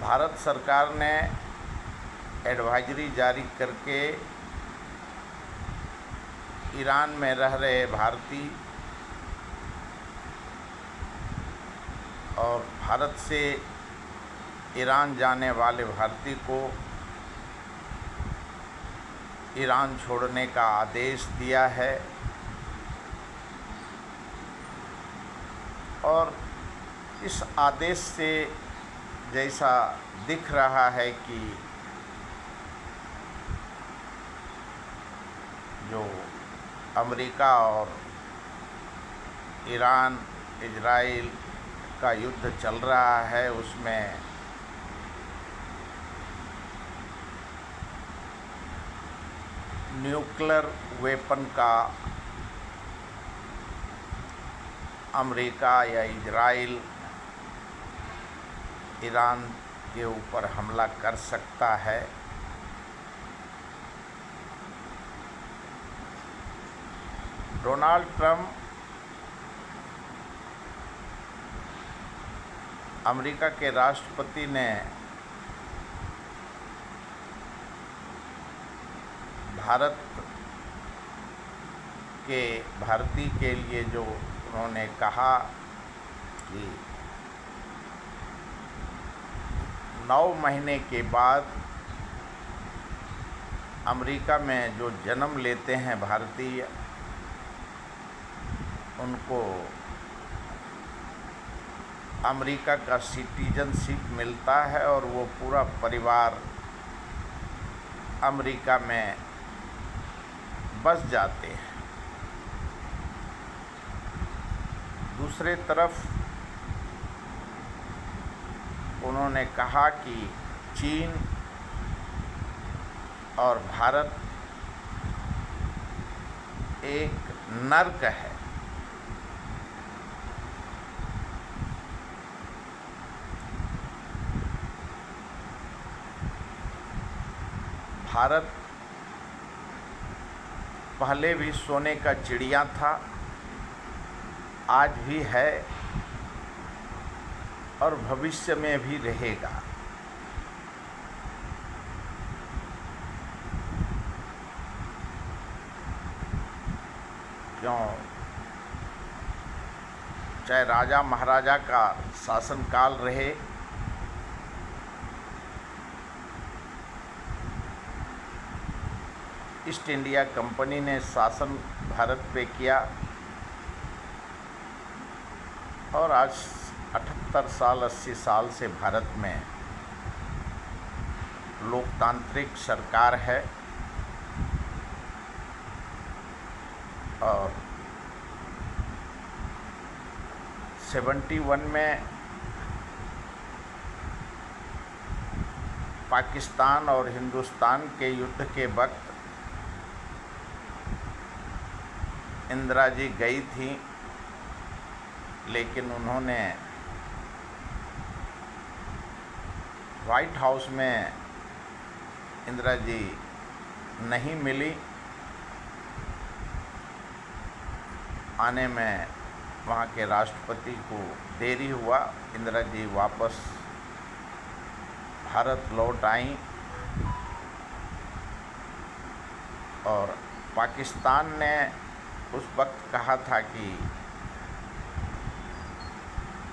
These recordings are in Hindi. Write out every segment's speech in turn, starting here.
भारत सरकार ने एडवाइजरी जारी करके ईरान में रह रहे भारतीय और भारत से ईरान जाने वाले भारतीय को ईरान छोड़ने का आदेश दिया है और इस आदेश से जैसा दिख रहा है कि जो अमेरिका और ईरान इजराइल का युद्ध चल रहा है उसमें न्यूक्लियर वेपन का अमेरिका या इजराइल ईरान के ऊपर हमला कर सकता है। डोनाल्ड ट्रंप अमेरिका के राष्ट्रपति ने भारतीय के लिए जो उन्होंने कहा कि 9 महीने के बाद अमेरिका में जो जन्म लेते हैं भारतीय उनको अमेरिका का सिटीजनशिप मिलता है और वो पूरा परिवार अमेरिका में बस जाते हैं। दूसरे तरफ उन्होंने कहा कि चीन और भारत एक नर्क है। भारत पहले भी सोने का चिड़िया था, आज भी है और भविष्य में भी रहेगा। क्यों? चाहे राजा महाराजा का शासनकाल रहे, ईस्ट इंडिया कंपनी ने शासन भारत पे किया और आज 78 साल 80 साल से भारत में लोकतांत्रिक सरकार है और 71 में पाकिस्तान और हिंदुस्तान के युद्ध के वक्त इंदिरा जी गई थी, लेकिन उन्होंने व्हाइट हाउस में इंदिरा जी नहीं मिली। आने में वहाँ के राष्ट्रपति को देरी हुआ। इंदिरा जी वापस भारत लौट आई और पाकिस्तान ने उस वक्त कहा था कि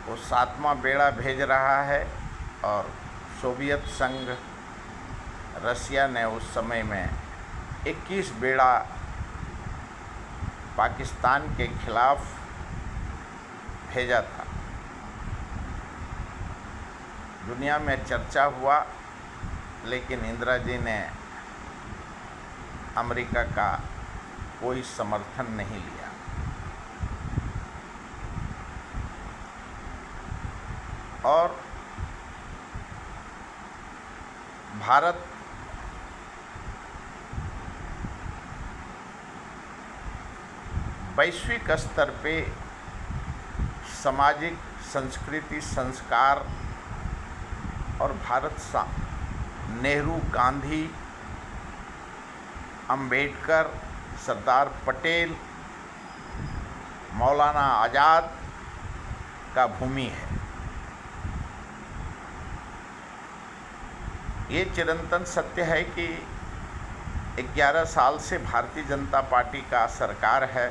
वो 7वां बेड़ा भेज रहा है और सोवियत संघ रसिया ने उस समय में 21 बेड़ा पाकिस्तान के खिलाफ भेजा था। दुनिया में चर्चा हुआ, लेकिन इंदिरा जी ने अमेरिका का कोई समर्थन नहीं लिया। और भारत वैश्विक स्तर पे सामाजिक संस्कृति संस्कार और नेहरू, गांधी, अंबेडकर, सरदार पटेल, मौलाना आज़ाद का भूमि है। ये चिरंतन सत्य है कि 11 साल से भारतीय जनता पार्टी का सरकार है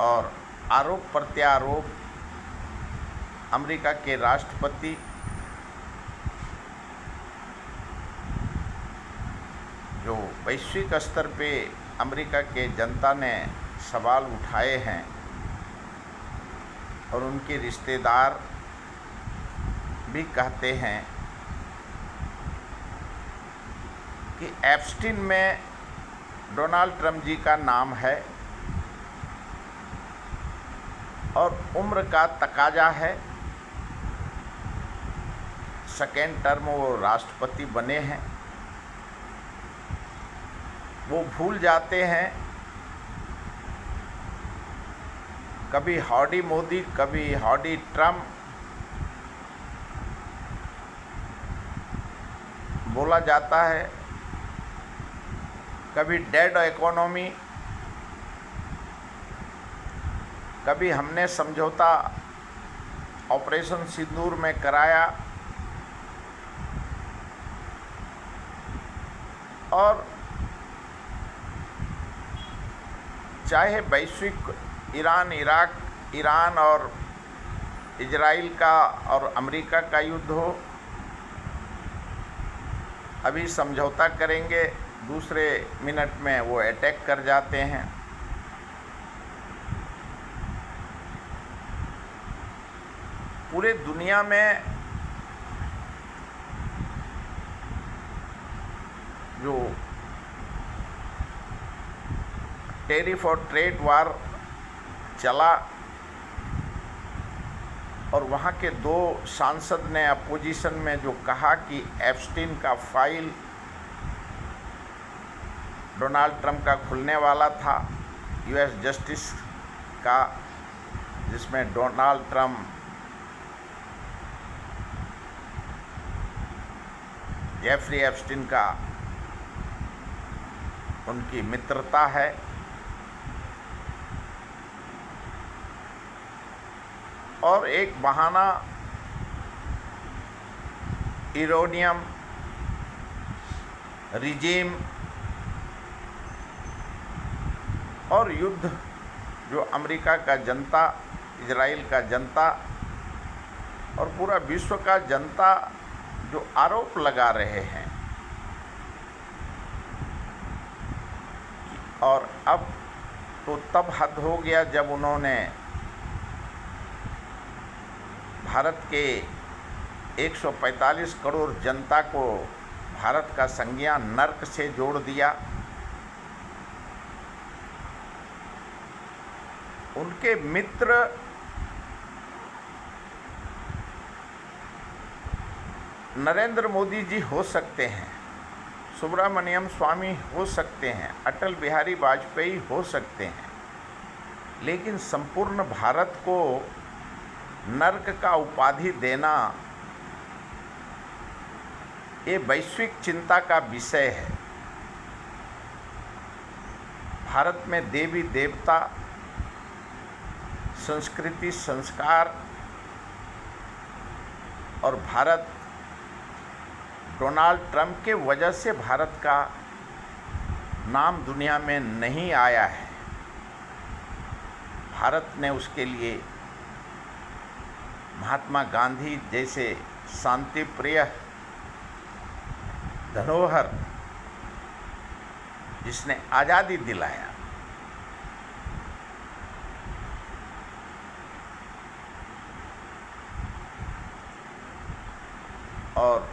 और आरोप प्रत्यारोप अमेरिका के राष्ट्रपति जो वैश्विक स्तर पे अमेरिका के जनता ने सवाल उठाए हैं और उनके रिश्तेदार भी कहते हैं कि एप्स्टीन में डोनाल्ड ट्रंप जी का नाम है और उम्र का तकाजा है। सेकेंड टर्म वो राष्ट्रपति बने हैं। वो भूल जाते हैं, कभी हाउडी मोदी, कभी हाउडी ट्रम्प बोला जाता है, कभी डेड इकोनॉमी, कभी हमने समझौता ऑपरेशन सिंदूर में कराया और चाहे वैश्विक ईरान और इजराइल का और अमेरिका का युद्ध हो, अभी समझौता करेंगे, दूसरे मिनट में वो अटैक कर जाते हैं। पूरे दुनिया में जो टैरिफ और ट्रेड वार चला और वहाँ के 2 सांसद ने अपोजिशन में जो कहा कि एप्स्टीन का फाइल डोनाल्ड ट्रंप का खुलने वाला था, यूएस जस्टिस का, जिसमें डोनाल्ड ट्रंप जेफरी एप्स्टीन का उनकी मित्रता है। और एक बहाना यूरेनियम रिजीम और युद्ध जो अमेरिका का जनता, इजराइल का जनता और पूरा विश्व का जनता जो आरोप लगा रहे हैं। और अब तो तब हद हो गया जब उन्होंने भारत के 145 करोड़ जनता को भारत का संज्ञान नर्क से जोड़ दिया। उनके मित्र नरेंद्र मोदी जी हो सकते हैं, सुब्रमण्यम स्वामी हो सकते हैं, अटल बिहारी वाजपेयी हो सकते हैं, लेकिन संपूर्ण भारत को नर्क का उपाधि देना ये वैश्विक चिंता का विषय है। भारत में देवी देवता, संस्कृति, संस्कार और भारत डोनाल्ड ट्रंप के वजह से भारत का नाम दुनिया में नहीं आया है। भारत ने उसके लिए महात्मा गांधी जैसे शांति प्रिय धरोहर जिसने आज़ादी दिलाया, और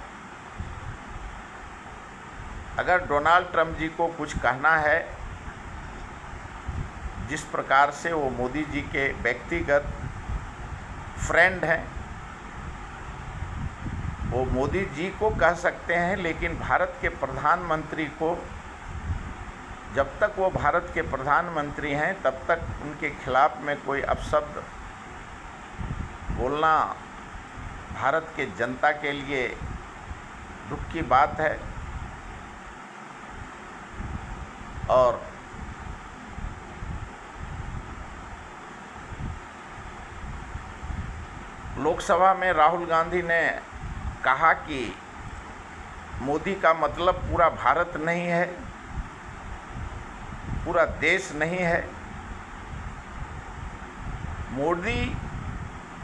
अगर डोनाल्ड ट्रंप जी को कुछ कहना है, जिस प्रकार से वो मोदी जी के व्यक्तिगत फ्रेंड हैं, वो मोदी जी को कह सकते हैं, लेकिन भारत के प्रधानमंत्री को, जब तक वो भारत के प्रधानमंत्री हैं तब तक उनके खिलाफ में कोई अपशब्द बोलना भारत के जनता के लिए दुख की बात है। और लोकसभा में राहुल गांधी ने कहा कि मोदी का मतलब पूरा भारत नहीं है, पूरा देश नहीं है। मोदी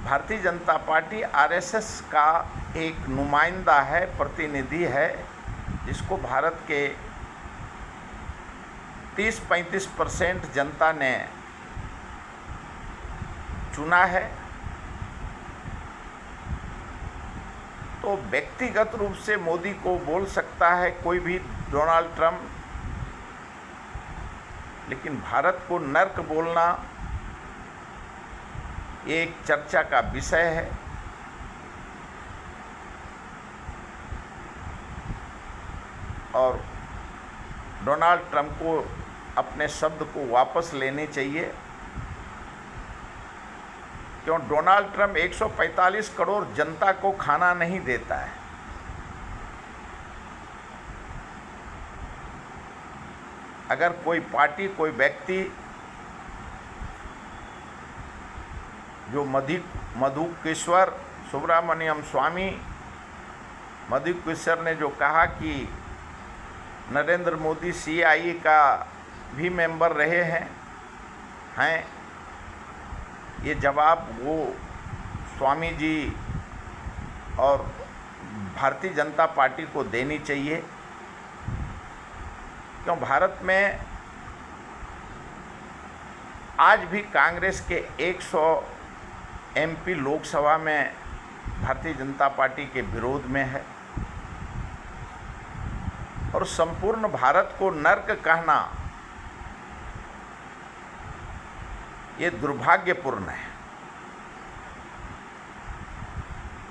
भारतीय जनता पार्टी आरएसएस का एक नुमाइंदा है, प्रतिनिधि है, जिसको भारत के 30-35% जनता ने चुना है। तो व्यक्तिगत रूप से मोदी को बोल सकता है कोई भी डोनाल्ड ट्रंप, लेकिन भारत को नर्क बोलना ये एक चर्चा का विषय है। और डोनाल्ड ट्रंप को अपने शब्द को वापस लेने चाहिए, क्यों डोनाल्ड ट्रंप 145 करोड़ जनता को खाना नहीं देता है। अगर कोई पार्टी, कोई व्यक्ति जो मधुकेश्वर सुब्रमण्यम स्वामी मधुकेश्वर ने जो कहा कि नरेंद्र मोदी CIA का भी मेंबर रहे हैं, ये जवाब वो स्वामी जी और भारतीय जनता पार्टी को देनी चाहिए। क्यों भारत में आज भी कांग्रेस के 100 MP लोकसभा में भारतीय जनता पार्टी के विरोध में है, और संपूर्ण भारत को नर्क कहना ये दुर्भाग्यपूर्ण है।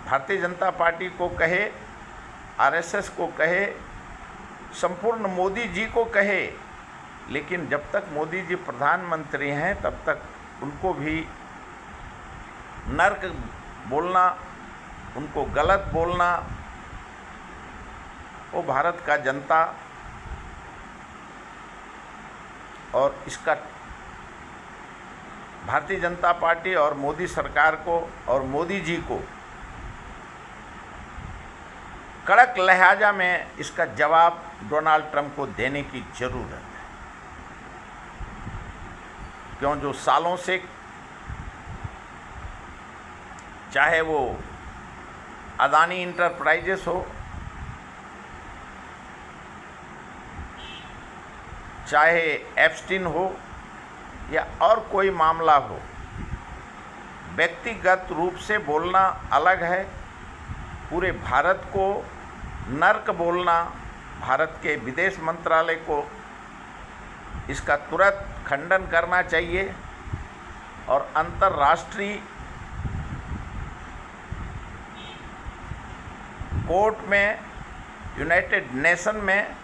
भारतीय जनता पार्टी को कहे, RSS को कहे, संपूर्ण मोदी जी को कहे, लेकिन जब तक मोदी जी प्रधानमंत्री हैं तब तक उनको भी नर्क बोलना, उनको गलत बोलना, वो भारत का जनता और इसका भारतीय जनता पार्टी और मोदी सरकार को और मोदी जी को कड़क लहजा में इसका जवाब डोनाल्ड ट्रंप को देने की ज़रूरत है। क्यों जो सालों से, चाहे वो अदानी इंटरप्राइजेस हो, चाहे एप्स्टीन हो या और कोई मामला हो, व्यक्तिगत रूप से बोलना अलग है, पूरे भारत को नर्क बोलना, भारत के विदेश मंत्रालय को इसका तुरंत खंडन करना चाहिए और अंतर्राष्ट्रीय कोर्ट में, यूनाइटेड नेशन में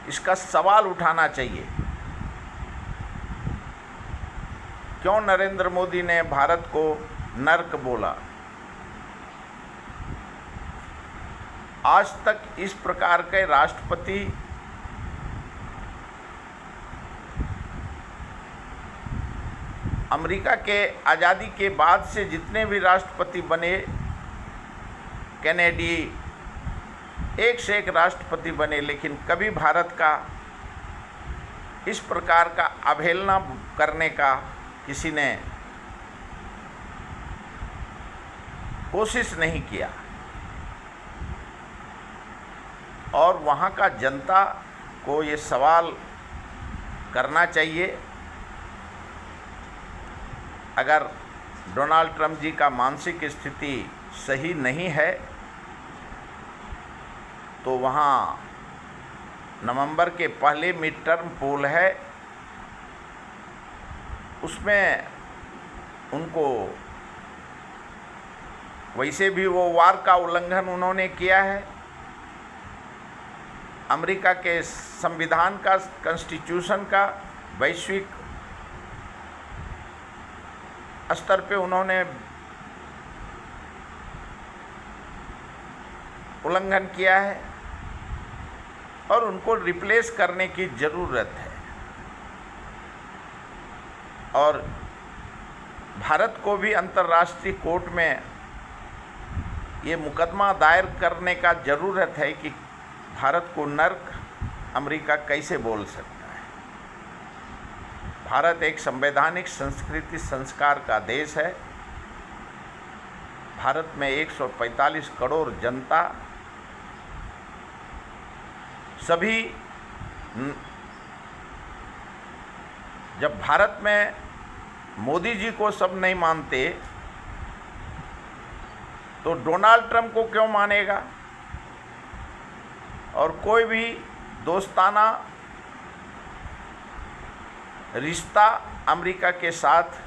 इसका सवाल उठाना चाहिए। क्यों नरेंद्र मोदी ने भारत को नर्क बोला? आज तक इस प्रकार के राष्ट्रपति अमेरिका के आज़ादी के बाद से जितने भी राष्ट्रपति बने, कैनेडी, एक से एक राष्ट्रपति बने, लेकिन कभी भारत का इस प्रकार का अवहेलना करने का किसी ने कोशिश नहीं किया। और वहाँ का जनता को ये सवाल करना चाहिए, अगर डोनाल्ड ट्रंप जी का मानसिक स्थिति सही नहीं है तो वहाँ नवंबर के पहले मिड टर्म पोल है, उसमें उनको वैसे भी वो वार का उल्लंघन उन्होंने किया है, अमेरिका के संविधान का, कॉन्स्टिट्यूशन का वैश्विक स्तर पे उन्होंने उल्लंघन किया है और उनको रिप्लेस करने की ज़रूरत है। और भारत को भी अंतर्राष्ट्रीय कोर्ट में ये मुकदमा दायर करने का ज़रूरत है कि भारत को नर्क अमेरिका कैसे बोल सकता है। भारत एक संवैधानिक संस्कृति संस्कार का देश है। भारत में 145 करोड़ जनता सभी, जब भारत में मोदी जी को सब नहीं मानते तो डोनाल्ड ट्रंप को क्यों मानेगा। और कोई भी दोस्ताना रिश्ता अमेरिका के साथ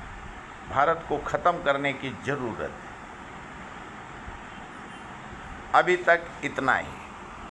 भारत को ख़त्म करने की ज़रूरत है। अभी तक इतना ही।